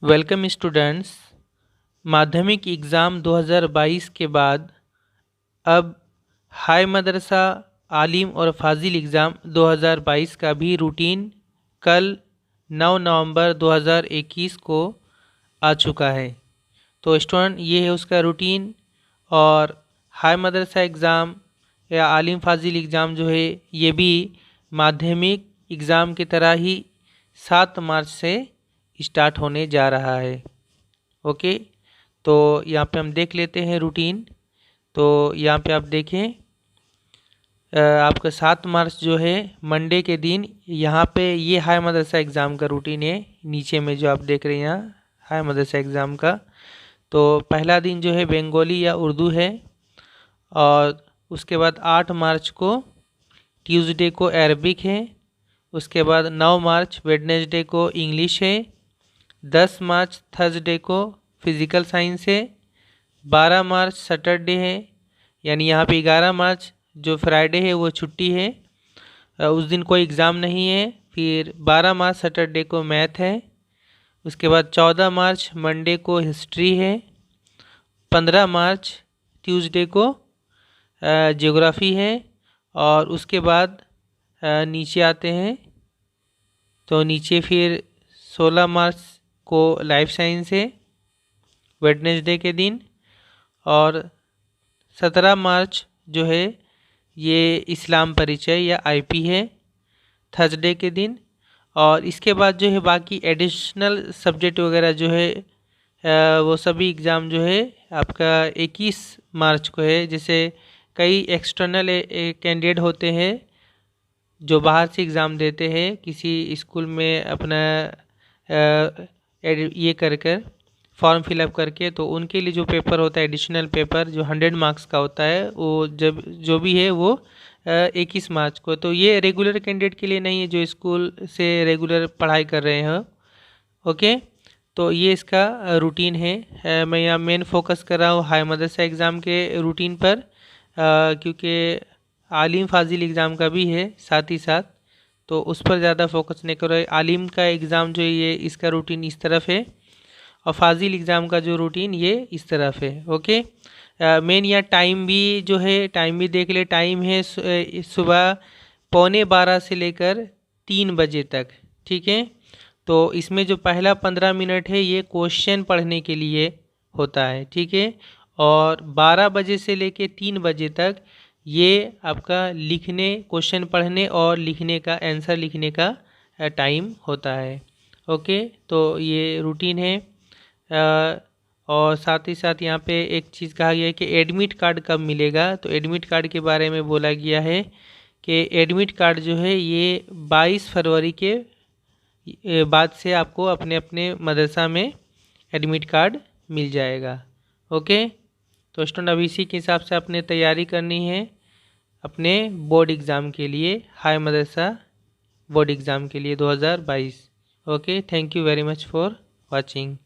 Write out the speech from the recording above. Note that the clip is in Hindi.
Welcome students. माध्यमिक एग्ज़ाम 2022 के बाद अब हाई मदरसा आलिम और फाजिल एग्ज़ाम 2022 का भी रूटीन कल 9 नवंबर 2021 को आ चुका है। तो स्टूडेंट ये है उसका रूटीन। और हाई मदरसा एग्ज़ाम या आलिम फाजिल एग्ज़ाम जो है ये भी माध्यमिक एग्ज़ाम की तरह ही 7 मार्च से स्टार्ट होने जा रहा है। ओके, तो यहाँ पे हम देख लेते हैं रूटीन। तो यहाँ पे आप देखें, आपका 7 मार्च जो है मंडे के दिन यहाँ पे ये हाई मदरसा एग्ज़ाम का रूटीन है। नीचे में जो आप देख रहे हैं यहाँ हाई मदरसा एग्ज़ाम का, तो पहला दिन जो है बंगाली या उर्दू है। और उसके बाद 8 मार्च को ट्यूसडे को अरबिक है। उसके बाद 9 मार्च वेडनेसडे को इंग्लिश है। 10 मार्च थर्सडे को फिज़िकल साइंस है। 12 मार्च सैटरडे है, यानी यहाँ पे 11 मार्च जो फ्राइडे है वो छुट्टी है, उस दिन कोई एग्ज़ाम नहीं है। फिर 12 मार्च सैटरडे को मैथ है। उसके बाद 14 मार्च मंडे को हिस्ट्री है। 15 मार्च ट्यूसडे को ज्योग्राफी है। और उसके बाद नीचे आते हैं, तो नीचे फिर 16 मार्च को लाइफ साइंस है वेडनेसडे के दिन। और 17 मार्च जो है ये इस्लाम परिचय या आईपी है थर्सडे के दिन। और इसके बाद जो है बाकी एडिशनल सब्जेक्ट वगैरह जो है वो सभी एग्ज़ाम जो है आपका 21 मार्च को है। जैसे कई एक्सटर्नल कैंडिडेट होते हैं जो बाहर से एग्ज़ाम देते हैं किसी स्कूल में अपना ये कर फॉर्म फिलअप करके, तो उनके लिए जो पेपर होता है एडिशनल पेपर जो 100 मार्क्स का होता है वो जब जो भी है वो 21 मार्च को। तो ये रेगुलर कैंडिडेट के लिए नहीं है जो स्कूल से रेगुलर पढ़ाई कर रहे हैं। ओके, तो ये इसका रूटीन है। मैं यहाँ मेन फोकस कर रहा हूँ हाई मदरसा एग्ज़ाम के रूटीन पर, क्योंकि आलिम फाजिल एग्ज़ाम का भी है साथ ही साथ, तो उस पर ज़्यादा फोकस नहीं करो। आलिम का एग्ज़ाम जो है ये इसका रूटीन इस तरफ है और फाजिल एग्ज़ाम का जो रूटीन ये इस तरफ है। ओके, मेन यहाँ टाइम भी जो है टाइम भी देख ले। टाइम है सुबह 11:15 से लेकर 3 बजे तक। ठीक है, तो इसमें जो पहला 15 मिनट है ये क्वेश्चन पढ़ने के लिए होता है। ठीक है, और 12 बजे से लेकर 3 बजे तक ये आपका लिखने क्वेश्चन पढ़ने और लिखने का आंसर लिखने का टाइम होता है। ओके, तो ये रूटीन है। और साथ ही साथ यहाँ पे एक चीज़ कहा गया है कि एडमिट कार्ड कब मिलेगा। तो एडमिट कार्ड के बारे में बोला गया है कि एडमिट कार्ड जो है ये 22 फरवरी के बाद से आपको अपने अपने मदरसा में एडमिट कार्ड मिल जाएगा। ओके, तो स्टूडेंट अभी इसी के हिसाब से अपने तैयारी करनी है अपने बोर्ड एग्ज़ाम के लिए, हाई मदरसा बोर्ड एग्ज़ाम के लिए 2022। Okay, thank you very much for watching.